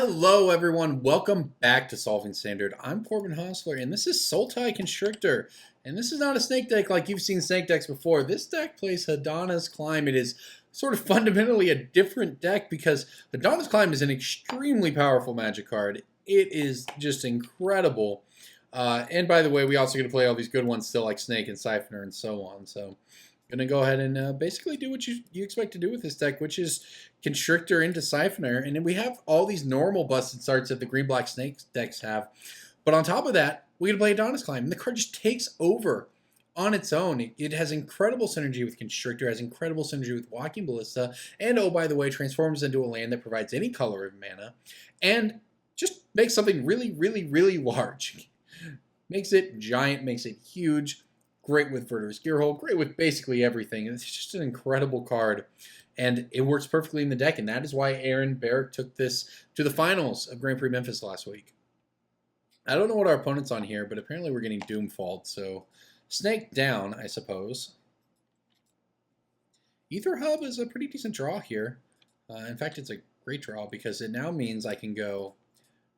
Hello everyone, welcome back to Solving Standard. I'm Corbin and this is Sultai Constrictor. And this is not a snake deck like you've seen snake decks before. This deck plays Hadana's Climb. It is sort of fundamentally a different deck because Hadana's Climb is an extremely powerful magic card. It is just incredible. And by the way, we also get to play all these good ones still like Snake and Siphoner and so on. So I'm going to go ahead and basically do what you expect to do with this deck, which is Constrictor into Siphoner. And then we have all these normal busted starts that the green-black snake decks have. But on top of that, we get to play Hadana's Climb. And the card just takes over on its own. It has incredible synergy with Constrictor, has incredible synergy with Walking Ballista, and oh, by the way, transforms into a land that provides any color of mana, and just makes something really, really, really large. Makes it giant, makes it huge. Great with Verdur's Gearhole, great with basically everything. It's just an incredible card, and it works perfectly in the deck, and that is why Aaron Barrick took this to the finals of Grand Prix Memphis last week. I don't know what our opponent's on here, but apparently we're getting Doomfalled, so Snake down, I suppose. Ether Hub is a pretty decent draw here. In fact, it's a great draw because it now means I can go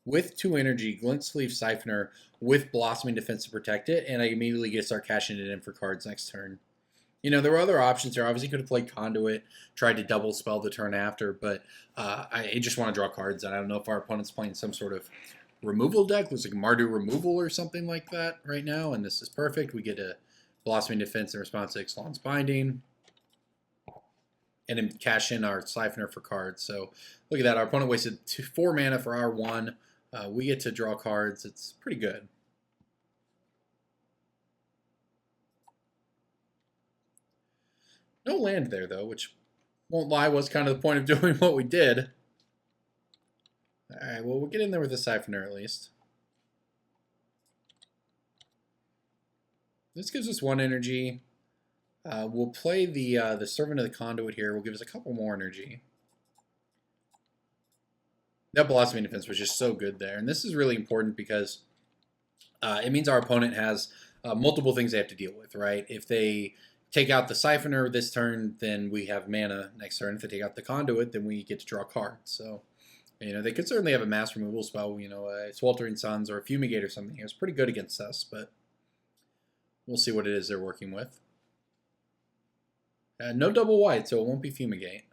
with 2 energy, Glint Sleeve Siphoner with Blossoming Defense to protect it, and I immediately get to start cashing it in for cards next turn. You know, there were other options here. Obviously, could have played Conduit, tried to double spell the turn after, but I just want to draw cards, and I don't know if our opponent's playing some sort of removal deck. Looks like Mardu removal or something like that right now, and this is perfect. We get a Blossoming Defense in response to Ixalan's Binding, and then cash in our Siphoner for cards. So look at that. Our opponent wasted 4 mana for our 1. We get to draw cards. It's pretty good. No land there, though, which, won't lie, was kind of the point of doing what we did. Alright, well, we'll get in there with a Siphoner at least. This gives us 1 energy. We'll play the Servant of the Conduit here. Will give us a couple more energy. That Blossoming Defense was just so good there. And this is really important because it means our opponent has multiple things they have to deal with, right? If they take out the Siphoner this turn, then we have mana next turn. If they take out the Conduit, then we get to draw cards. So, you know, they could certainly have a mass removal spell, you know, a Sweltering Suns or a Fumigate or something here. It's pretty good against us, but we'll see what it is they're working with. No double white, so it won't be Fumigate.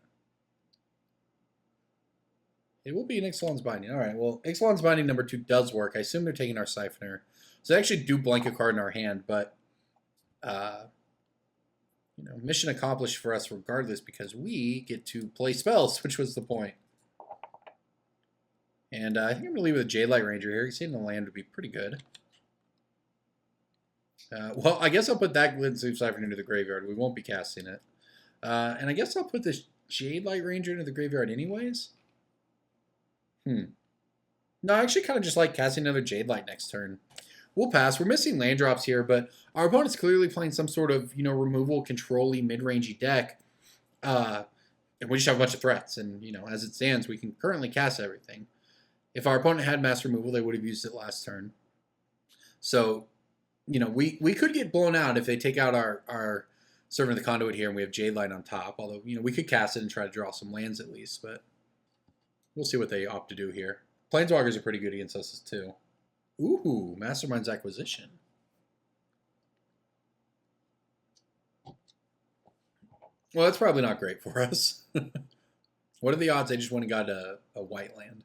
It will be an Ixalan's Binding. All right, well, Ixalan's Binding number 2 does work. I assume they're taking our Siphoner. So they actually do blank a card in our hand, but, you know, mission accomplished for us regardless because we get to play spells, which was the point. And I think I'm going to leave with a Jadelight Ranger here. Seeing the land would be pretty good. Well, I guess I'll put that Glint Sleeve Siphoner into the graveyard. We won't be casting it. And I guess I'll put this Jadelight Ranger into the graveyard anyways. No, I actually kind of just like casting another Jadelight next turn. We'll pass. We're missing land drops here, but our opponent's clearly playing some sort of, you know, removal, control-y, mid-rangey deck. And we just have a bunch of threats. And, you know, as it stands, we can currently cast everything. If our opponent had mass removal, they would have used it last turn. So, you know, we could get blown out if they take out our Servant of the Conduit here and we have Jadelight on top. Although, you know, we could cast it and try to draw some lands at least, but we'll see what they opt to do here. Planeswalkers are pretty good against us too. Ooh, Mastermind's Acquisition. Well, that's probably not great for us. What are the odds I just went and got a white land?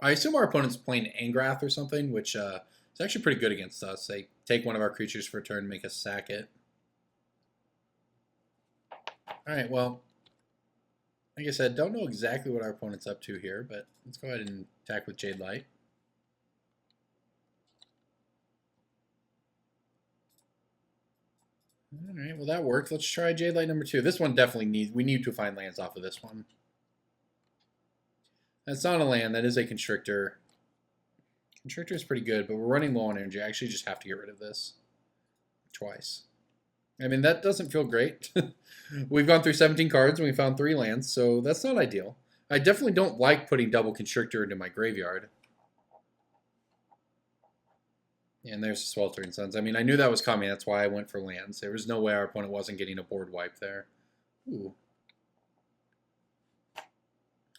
I assume our opponent's playing Angrath or something, which is actually pretty good against us. They take one of our creatures for a turn and make us sack it. Alright, well, like I said, don't know exactly what our opponent's up to here, but let's go ahead and attack with Jadelight. Alright, well that worked. Let's try Jadelight number 2. This one definitely we need to find lands off of this one. That's not a land, that is a Constrictor. Constrictor is pretty good, but we're running low on energy. I actually just have to get rid of this. Twice. I mean, that doesn't feel great. We've gone through 17 cards and we found 3 lands, so that's not ideal. I definitely don't like putting double Constrictor into my graveyard. And there's the Sweltering Suns. I mean, I knew that was coming. That's why I went for lands. There was no way our opponent wasn't getting a board wipe there. Ooh.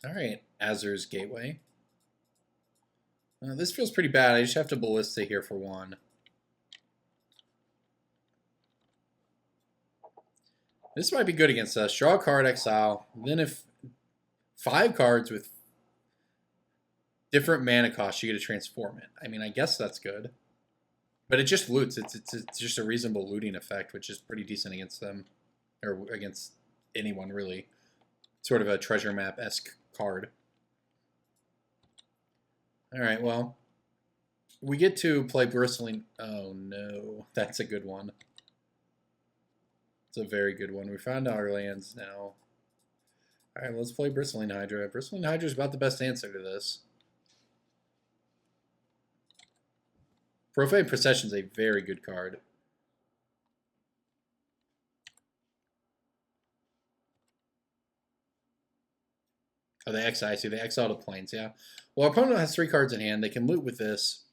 All right, Azur's Gateway. This feels pretty bad. I just have to Ballista here for 1. This might be good against us. Draw a card, exile. Then if 5 cards with different mana costs, you get to transform it. I mean, I guess that's good. But it just loots. It's just a reasonable looting effect, which is pretty decent against them. Or against anyone, really. Sort of a treasure map-esque card. Alright, well. We get to play Bristling... Oh, no. That's a good one. It's a very good one. We found our lands now. Alright, let's play Bristling Hydra. Bristling Hydra is about the best answer to this. Profane Procession is a very good card. Oh, they exile. I see. They exile to Plains, yeah. Well, our opponent has 3 cards in hand. They can loot with this.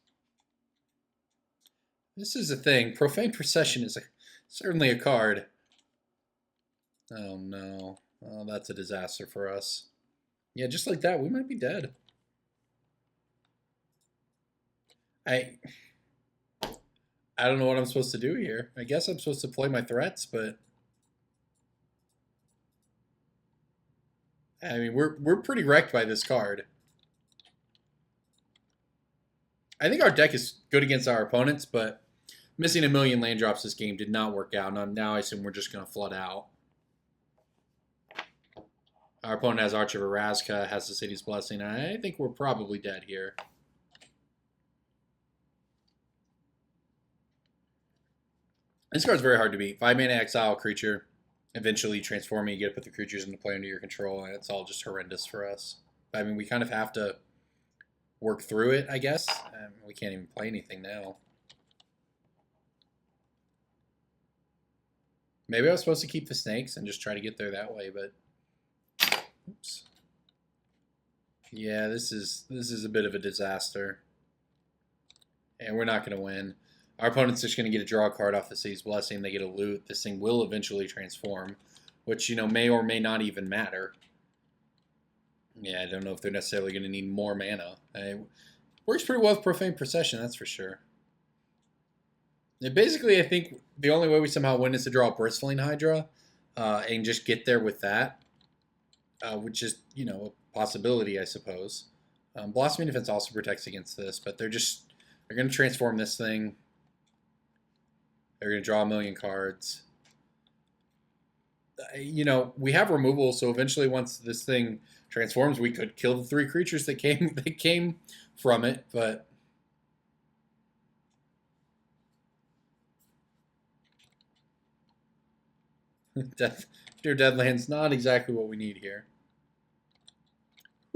This is a thing. Profane Procession is certainly a card. Oh, no. Oh, that's a disaster for us. Yeah, just like that, we might be dead. I don't know what I'm supposed to do here. I guess I'm supposed to play my threats, but... I mean, we're pretty wrecked by this card. I think our deck is good against our opponents, but missing a million land drops this game did not work out. Now I assume we're just going to flood out. Our opponent has Arch of Erasca, has the City's Blessing. I think we're probably dead here. This card's very hard to beat. 5 mana exile creature. Eventually transforming, you get to put the creatures into play under your control, and it's all just horrendous for us. I mean, we kind of have to work through it, I guess. We can't even play anything now. Maybe I was supposed to keep the snakes and just try to get there that way, but... Oops. Yeah, this is a bit of a disaster. And we're not going to win. Our opponent's just going to get a draw card off the City's Blessing. They get a loot. This thing will eventually transform, which, you know, may or may not even matter. Yeah, I don't know if they're necessarily going to need more mana. It works pretty well with Profane Procession, that's for sure. And basically, I think the only way we somehow win is to draw a Bristling Hydra and just get there with that, which is, you know, a possibility, I suppose. Blossoming Defense also protects against this, but they're going to transform this thing. They're going to draw a million cards. You know, we have removal, so eventually once this thing transforms, we could kill the 3 creatures that came from it, but... Dear Deadland's not exactly what we need here.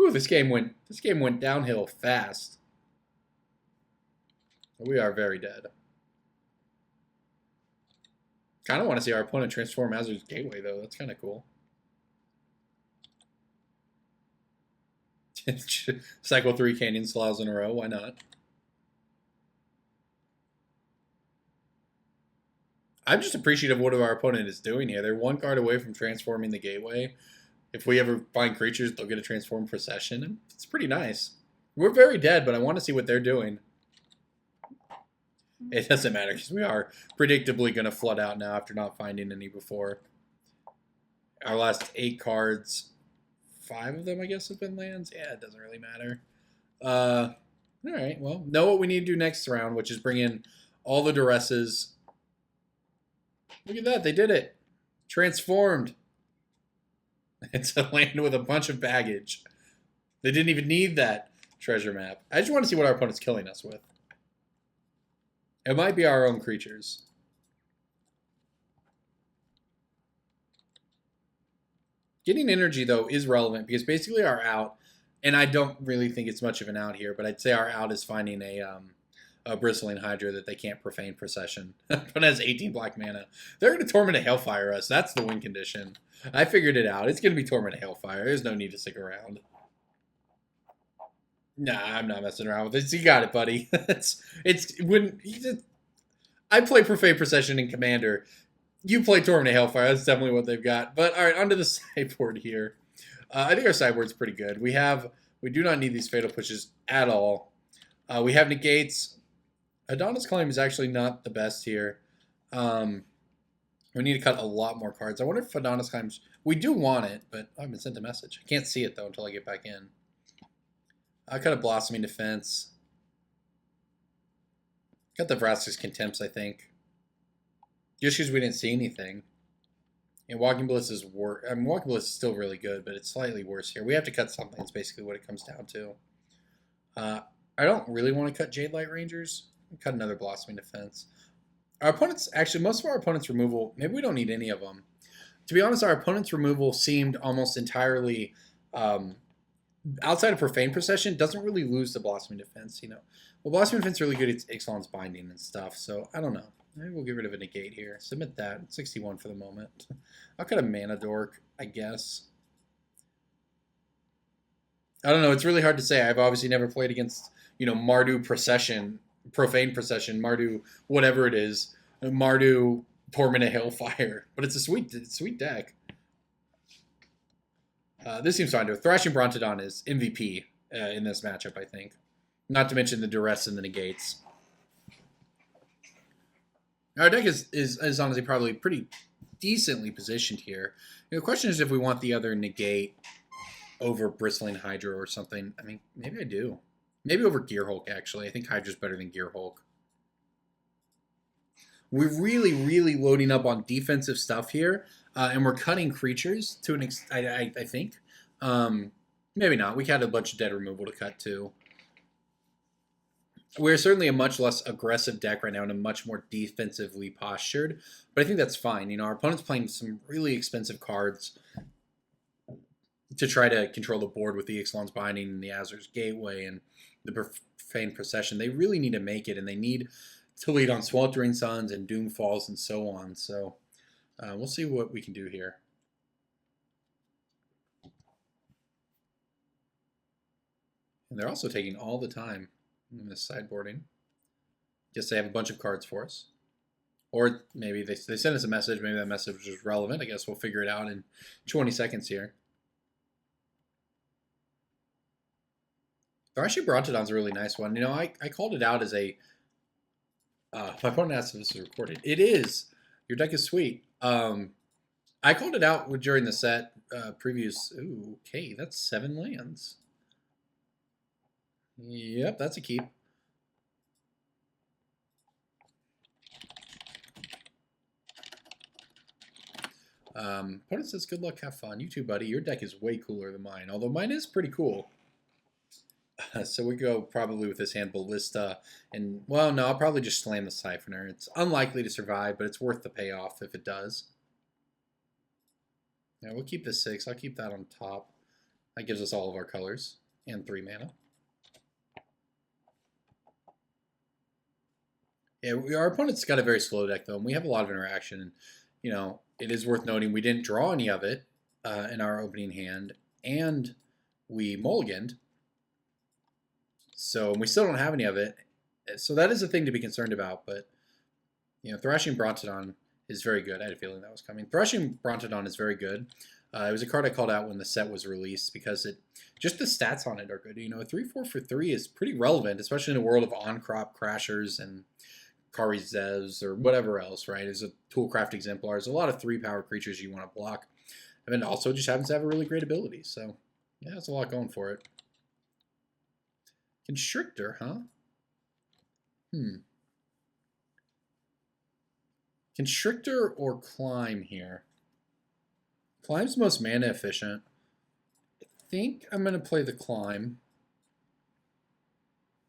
Ooh, this game went downhill fast. We are very dead. Kind of want to see our opponent transform Azur's Gateway, though. That's kind of cool. Cycle 3 Canyon Sloughs in a row. Why not? I'm just appreciative of what our opponent is doing here. They're 1 card away from transforming the Gateway. If we ever find creatures, they'll get a Transform Procession. It's pretty nice. We're very dead, but I want to see what they're doing. It doesn't matter because we are predictably going to flood out now after not finding any before. Our last 8 cards, 5 of them, I guess, have been lands. Yeah, it doesn't really matter. All right, well, know what we need to do next round, which is bring in all the Duresses. Look at that, they did it. Transformed. It's a land with a bunch of baggage. They didn't even need that treasure map. I just want to see what our opponent's killing us with. It might be our own creatures. Getting energy, though, is relevant because basically our out, and I don't really think it's much of an out here, but I'd say our out is finding a Bristling Hydra that they can't Profane Procession. But has 18 black mana. They're going to Torment of Hailfire us. That's the win condition. I figured it out. It's going to be Torment of Hailfire. There's no need to stick around. Nah, I'm not messing around with this. You got it, buddy. I play Profane Procession in Commander. You play Torment of Hailfire. That's definitely what they've got. But all right, onto the sideboard here. I think our sideboard's pretty good. We do not need these fatal pushes at all. We have negates. Adonis Claim is actually not the best here. We need to cut a lot more cards. I wonder if Adonis Claims... We do want it, but I haven't sent a message. I can't see it, though, until I get back in. I cut a Blossoming Defense. Got the Vraska's Contempts, I think. Just because we didn't see anything. And Walking Bliss is worse. I mean, Walking Bliss is still really good, but it's slightly worse here. We have to cut something. That's basically what it comes down to. I don't really want to cut Jade Light Rangers. Cut another Blossoming Defense. Our opponents, actually, most of our opponents' removal, maybe we don't need any of them. To be honest, our opponent's removal seemed almost entirely, outside of Profane Procession, doesn't really lose the Blossoming Defense, you know. Well, Blossoming Defense is really good at Ixalan's Binding and stuff, so I don't know. Maybe we'll get rid of a negate here. Submit that. 61 for the moment. I'll cut a Mana Dork, I guess. I don't know. It's really hard to say. I've obviously never played against, you know, Mardu Procession, Profane Procession, Mardu, whatever it is, Mardu Torment of Hailfire. But it's a sweet deck. This seems fine to. Thrashing Brontodon is MVP in this matchup, I think. Not to mention the duress and the negates. Our deck is honestly probably pretty decently positioned here. You know, the question is if we want the other negate over Bristling Hydra or something. I mean, maybe I do. Maybe over Gear Hulk, actually. I think Hydra's better than Gear Hulk. We're really, really loading up on defensive stuff here, and we're cutting creatures to an extent, I think. Maybe not. We had a bunch of dead removal to cut, too. We're certainly a much less aggressive deck right now and a much more defensively postured, but I think that's fine. You know, our opponent's playing some really expensive cards to try to control the board with the Ixalan's Binding and the Azur's Gateway and the Profane Procession. They really need to make it, and they need to lead on Sweltering Suns and Doomfalls and so on. So we'll see what we can do here. And they're also taking all the time in this sideboarding. Guess they have a bunch of cards for us. Or maybe they sent us a message. Maybe that message was relevant. I guess we'll figure it out in 20 seconds here. Thrashing Brontodon's a really nice one. You know, I called it out as a... my opponent asked if this is recorded. It is. Your deck is sweet. I called it out during the set previews. Ooh, okay, that's 7 lands. Yep, that's a keep. Opponent says, good luck, have fun. You too, buddy. Your deck is way cooler than mine, although mine is pretty cool. So we go probably with this hand Ballista, and, well, no, I'll probably just slam the Siphoner. It's unlikely to survive, but it's worth the payoff if it does. Yeah, we'll keep the 6. I'll keep that on top. That gives us all of our colors and 3 mana. Yeah, our opponent's got a very slow deck, though, and we have a lot of interaction. And, you know, it is worth noting we didn't draw any of it in our opening hand, and we mulliganed. So we still don't have any of it. So that is a thing to be concerned about. But, you know, Thrashing Brontodon is very good. I had a feeling that was coming. Thrashing Brontodon is very good. It was a card I called out when the set was released because just the stats on it are good. You know, a 3/4 for 3 is pretty relevant, especially in a world of on-crop crashers and Kari Zevs or whatever else, right? As a Toolcraft Exemplar, there's a lot of 3-power creatures you want to block. And then also just happens to have a really great ability. So, yeah, that's a lot going for it. Constrictor, huh? Constrictor or Climb here? Climb's most mana efficient. I think I'm going to play the Climb.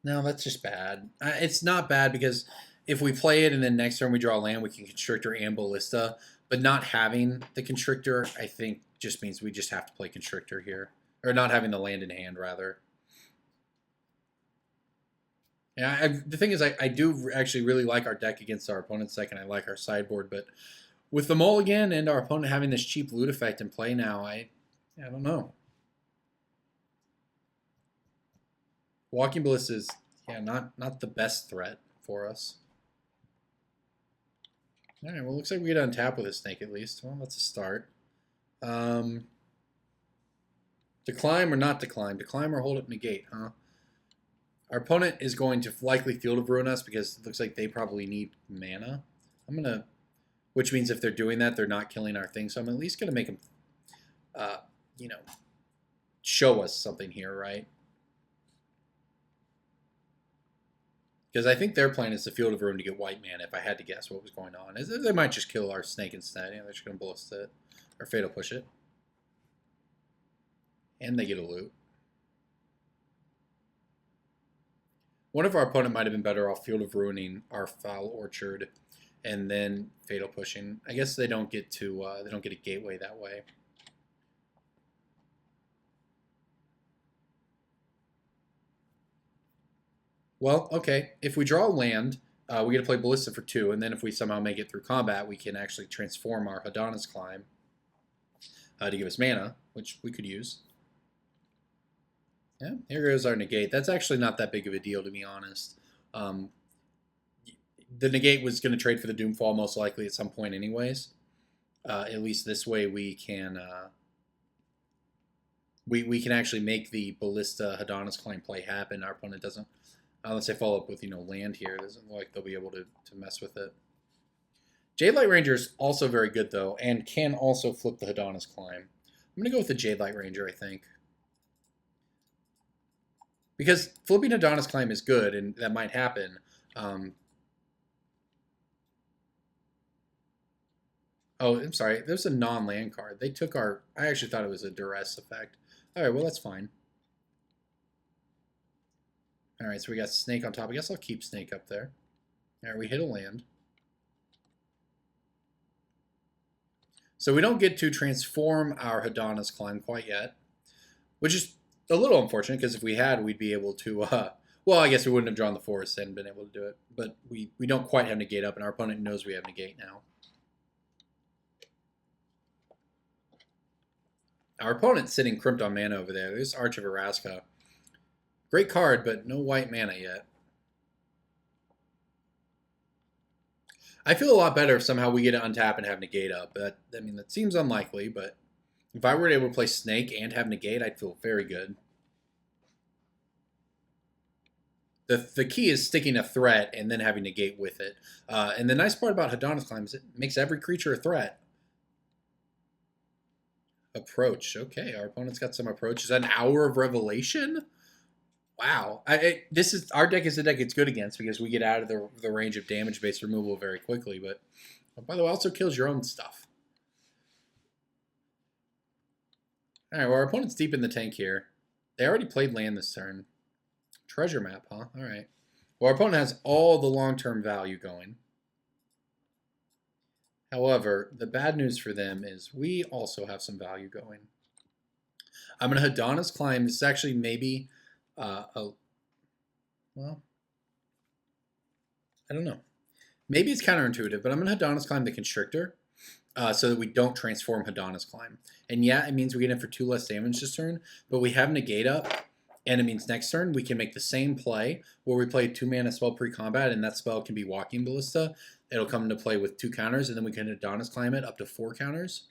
No, that's just bad. It's not bad because if we play it and then next turn we draw a land, we can Constrictor and Ballista. But not having the Constrictor, I think, just means we just have to play Constrictor here. Or not having the land in hand, rather. Yeah, the thing is, I do actually really like our deck against our opponent's deck, and I like our sideboard, but with the mulligan and our opponent having this cheap loot effect in play now, I don't know. Walking Bliss is, yeah, not the best threat for us. All right, well, looks like we get untap with a snake at least. Well, that's a start. Decline or not decline? Decline or hold up negate, huh? Our opponent is going to likely Field of Ruin us because it looks like they probably need mana. I'm going to... Which means if they're doing that, they're not killing our thing. So I'm at least going to make them, you know, show us something here, right? Because I think their plan is the Field of Ruin to get white mana, if I had to guess what was going on. They might just kill our snake instead. Yeah, they're just going to ballista it. Or Fatal Push it. And they get a loot. One of our opponent might have been better off Field of Ruining our Foul Orchard and then Fatal Pushing. I guess they don't get to they don't get a gateway that way. Well, okay. If we draw land, we get to play Ballista for 2, and then if we somehow make it through combat, we can actually transform our Hadana's Climb to give us mana, which we could use. Yeah, here goes our negate. That's actually not that big of a deal, to be honest. The negate was going to trade for the Doomfall most likely at some point anyways. At least this way we can we can actually make the Ballista Hadana's Climb play happen. Our opponent doesn't, unless they follow up with, you know, land here. It doesn't look like they'll be able to mess with it. Jade Light Ranger is also very good, though, and can also flip the Hadana's Climb. I'm going to go with the Jade Light Ranger, I think. Because flipping Hadana's Climb is good, and that might happen. Oh, I'm sorry. There's a non-land card. They took our... I actually thought it was a duress effect. All right, well, that's fine. All right, so we got Snake on top. I guess I'll keep Snake up there. All right, we hit a land. So we don't get to transform our Hadana's Climb quite yet, which is a little unfortunate, because if we had, we'd be able to, well, I guess we wouldn't have drawn the forest and been able to do it, but we don't quite have negate up, and our opponent knows we have negate now. Our opponent's sitting crimped on mana over there. There's Arch of Araska. Great card, but no white mana yet. I feel a lot better if somehow we get to untap and have negate up. But I mean, that seems unlikely, but if I were able to play Snake and have negate, I'd feel very good. The key is sticking a threat and then having negate with it. And the nice part about Hadana's Climb is it makes every creature a threat. Approach. Okay, our opponent's got some approach. Is that an Hour of Revelation? Wow. This is our deck is a deck it's good against because we get out of the range of damage-based removal very quickly. But by the way, also kills your own stuff. All right, well, our opponent's deep in the tank here. They already played land this turn. Treasure map, huh? All right. Well, our opponent has all the long-term value going. However, the bad news for them is we also have some value going. I'm going to Hadana's Climb. This is actually maybe, well, I don't know. Maybe it's counterintuitive, but I'm going to Hadana's Climb the Constrictor so that we don't transform Hadana's Climb. And yeah, it means we get in for 2 less damage this turn, but we have negate up, and it means next turn we can make the same play where we play 2 mana spell pre-combat, and that spell can be Walking Ballista. It'll come into play with 2 counters, and then we can Hadana's Climb it up to 4 counters.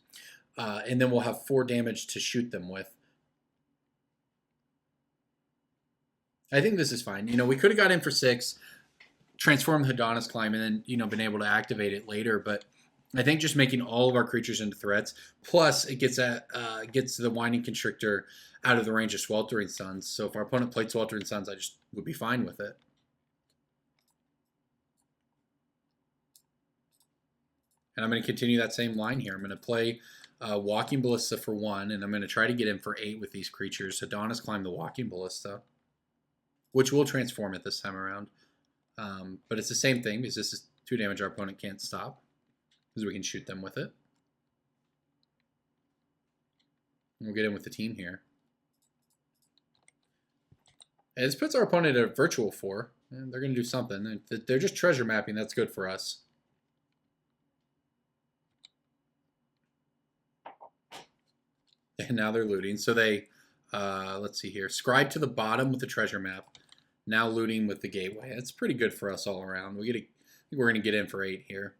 And then we'll have 4 damage to shoot them with. I think this is fine. You know, we could have got in for 6, transformed Hadana's Climb, and then, you know, been able to activate it later. But I think just making all of our creatures into threats, plus it gets the Winding Constrictor out of the range of Sweltering Suns. So if our opponent played Sweltering Suns, I just would be fine with it. And I'm going to continue that same line here. I'm going to play Walking Ballista for 1, and I'm going to try to get in for 8 with these creatures. Hadana's Climb the Walking Ballista, which will transform it this time around. But it's the same thing, because this is 2 damage our opponent can't stop, because we can shoot them with it. And we'll get in with the team here. And this puts our opponent at a virtual 4. And they're going to do something. They're just treasure mapping. That's good for us. And now they're looting. So they, let's see here, scribe to the bottom with the treasure map. Now looting with the gateway. That's pretty good for us all around. I think we're going to get in for 8 here.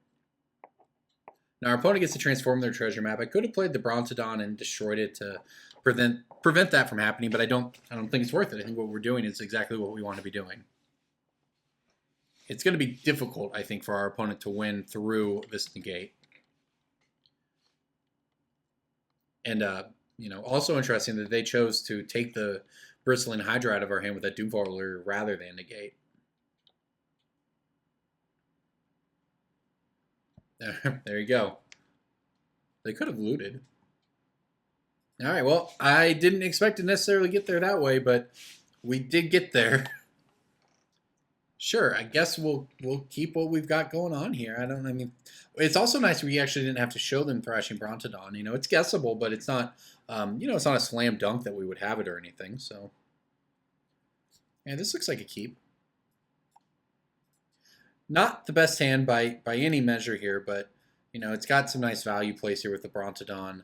Now our opponent gets to transform their treasure map. I could have played the Brontodon and destroyed it to prevent prevent that from happening, but I don't think it's worth it. I think what we're doing is exactly what we want to be doing. It's going to be difficult, I think, for our opponent to win through this negate. And, you know, also interesting that they chose to take the Bristling Hydra out of our hand with that Doomfall rather than negate. There you go. They could have looted. All right, well, I didn't expect to necessarily get there that way, but we did get there. Sure, I guess we'll keep what we've got going on here. I mean, it's also nice we actually didn't have to show them thrashing Brontodon. You know, it's guessable, but it's not, you know, it's not a slam dunk that we would have it or anything. So, yeah, this looks like a keep. Not the best hand by any measure here, but, you know, it's got some nice value plays here with the Brontodon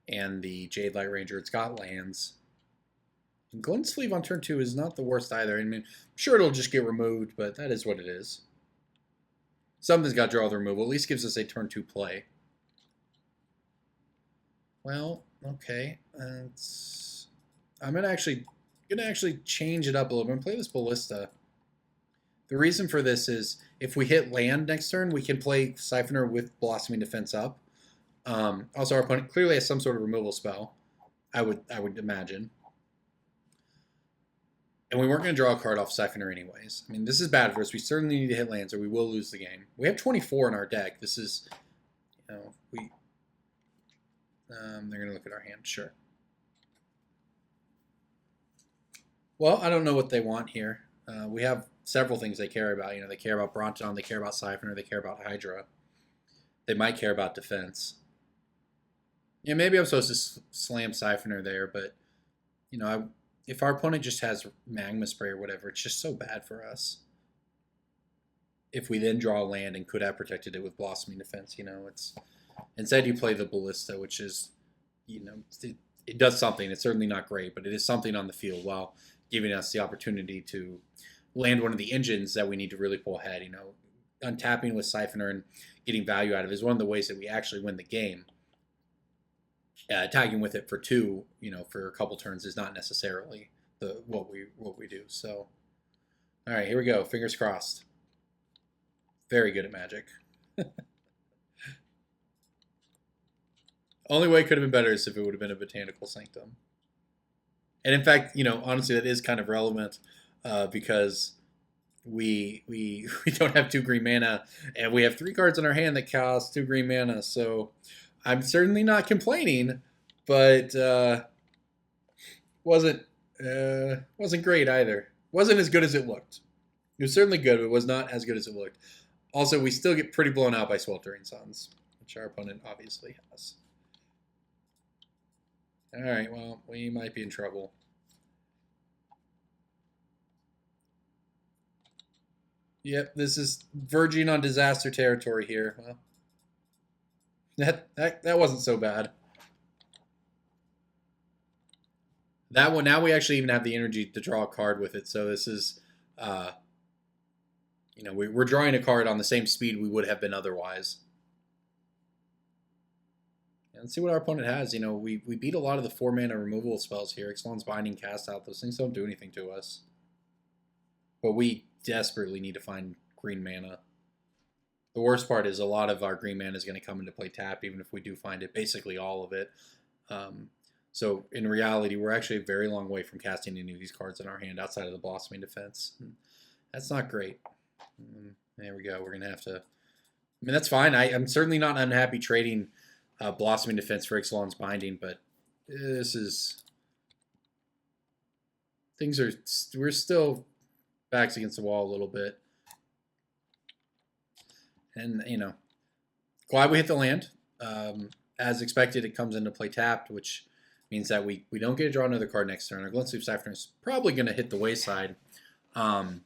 and the Jade Light Ranger. It's got lands. And Glint Sleeve on turn 2 is not the worst either. I mean, I'm sure it'll just get removed, but that is what it is. Something's got to draw the removal. At least gives us a turn 2 play. Well, okay. I'm gonna actually change it up a little bit and play this Ballista. The reason for this is if we hit land next turn, we can play Siphoner with Blossoming Defense up. Also, our opponent clearly has some sort of removal spell. I would imagine. And we weren't going to draw a card off Siphoner anyways. I mean, this is bad for us. We certainly need to hit lands or we will lose the game. We have 24 in our deck. This is, you know, they're going to look at our hand. Sure. Well, I don't know what they want here. We have several things they care about. You know, they care about Brontodon, they care about Siphoner, they care about Hydra. They might care about defense. Yeah, maybe I'm supposed to slam Siphoner there, but, you know, if our opponent just has Magma Spray or whatever, it's just so bad for us. If we then draw land and could have protected it with Blossoming Defense, you know, it's... Instead you play the Ballista, which is, you know, it does something. It's certainly not great, but it is something on the field while giving us the opportunity to land one of the engines that we need to really pull ahead. You know, untapping with Siphoner and getting value out of it is one of the ways that we actually win the game. Attacking with it for 2, you know, for a couple turns is not necessarily what we do. So, all right, here we go. Fingers crossed. Very good at Magic. Only way it could have been better is if it would have been a Botanical Sanctum. And in fact, you know, honestly, that is kind of relevant because we don't have 2 green mana, and we have 3 cards in our hand that cost 2 green mana. So I'm certainly not complaining, but wasn't great either. Wasn't as good as it looked. It was certainly good, but it was not as good as it looked. Also, we still get pretty blown out by Sweltering Suns, which our opponent obviously has. All right, well, we might be in trouble. Yep, this is verging on disaster territory here. Well, that wasn't so bad. That one, now we actually even have the energy to draw a card with it. So this is, you know, we're drawing a card on the same speed we would have been otherwise. And let's see what our opponent has. You know, we beat a lot of the 4-mana removal spells here. Ixalan's Binding, Cast Out. Those things don't do anything to us. But we desperately need to find green mana. The worst part is a lot of our green mana is going to come into play tapped, even if we do find it, basically all of it. So in reality, we're actually a very long way from casting any of these cards in our hand outside of the Blossoming Defense. That's not great. There we go. We're going to have to... I mean, that's fine. I'm certainly not unhappy trading Blossoming Defense for Ixalan's Binding, but this is... Things are... We're still backs against the wall a little bit. And, you know, glad we hit the land. As expected, it comes into play tapped, which means that we don't get to draw another card next turn. Our Glint Sleeve Siphoner is probably going to hit the wayside. So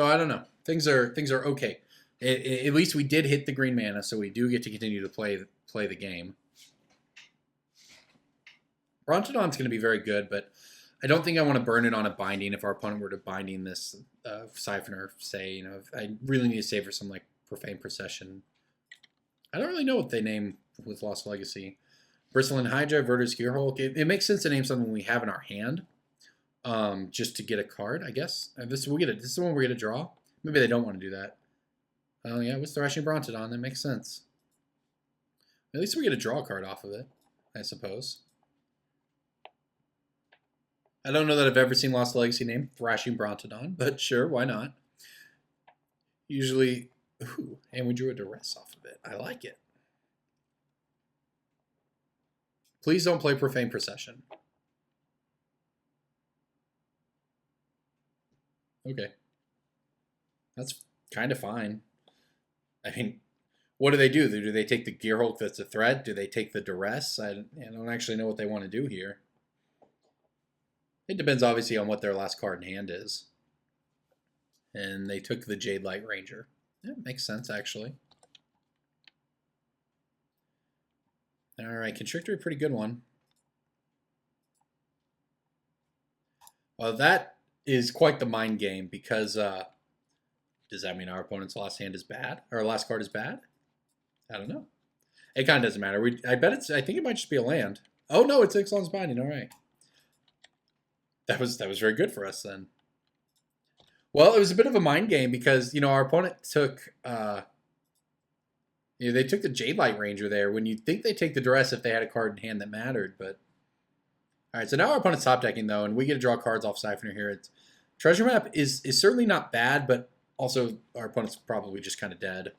I don't know. Things are okay. At least we did hit the green mana, so we do get to continue to play the game. Brontodon's going to be very good, but I don't think I want to burn it on a binding if our opponent were to binding this Siphoner, say, you know, I really need to save for some, like, Profane Procession. I don't really know what they name with Lost Legacy. Bristling Hydra, Verter's Gearhulk. It makes sense to name something we have in our hand, just to get a card, I guess. This is the one we're gonna draw. Maybe they don't want to do that. Oh yeah, with Thrashing Brontodon, that makes sense. At least we get a draw card off of it, I suppose. I don't know that I've ever seen Lost Legacy named Thrashing Brontodon, but sure, why not? Usually, ooh, and we drew a duress off of it. I like it. Please don't play Profane Procession. Okay. That's kind of fine. I mean, what do? Do they take the Gearhulk that's a threat? Do they take the duress? I don't actually know what they want to do here. It depends, obviously, on what their last card in hand is. And they took the Jade Light Ranger. Yeah, makes sense, actually. All right, Constrictor, pretty good one. Well, that is quite the mind game because does that mean our opponent's last hand is bad? Or last card is bad? I don't know. It kind of doesn't matter. I think it might just be a land. Oh no, it's Ixalan's Binding. All right. That was very good for us then. Well, it was a bit of a mind game because our opponent took they took the Jade Light Ranger there when you'd think they take the duress if they had a card in hand that mattered, but all right, so now our opponent's top decking though, and we get to draw cards off Siphoner here. Treasure Map is certainly not bad, but also our opponent's probably just kind of dead.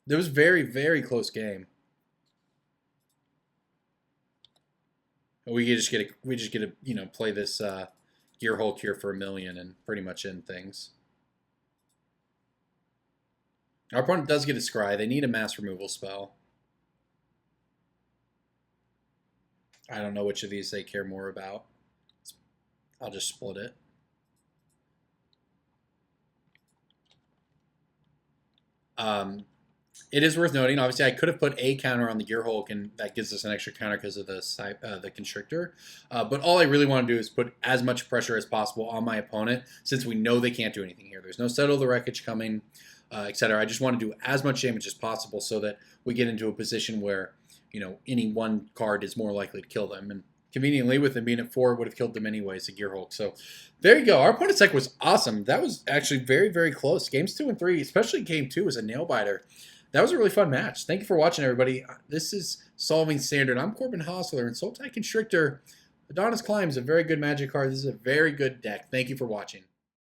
It was very, very close game. We just get to play this Gearhulk here for $1 million and pretty much end things. Our opponent does get a Scry. They need a mass removal spell. I don't know which of these they care more about. I'll just split it. It is worth noting, obviously, I could have put a counter on the Gearhulk, and that gives us an extra counter because of the Constrictor. But all I really want to do is put as much pressure as possible on my opponent, since we know they can't do anything here. There's no Settle the Wreckage coming, etc. I just want to do as much damage as possible so that we get into a position where any one card is more likely to kill them. And conveniently, with them being at 4, it would have killed them anyways, the Gearhulk. So there you go. Our opponent's deck was awesome. That was actually very, very close. Games 2 and 3, especially game 2, was a nail-biter. That was a really fun match. Thank you for watching, everybody. This is Solving Standard. I'm Corbin Hostler, and Sultai Constrictor. Adonis Climb is a very good Magic card. This is a very good deck. Thank you for watching.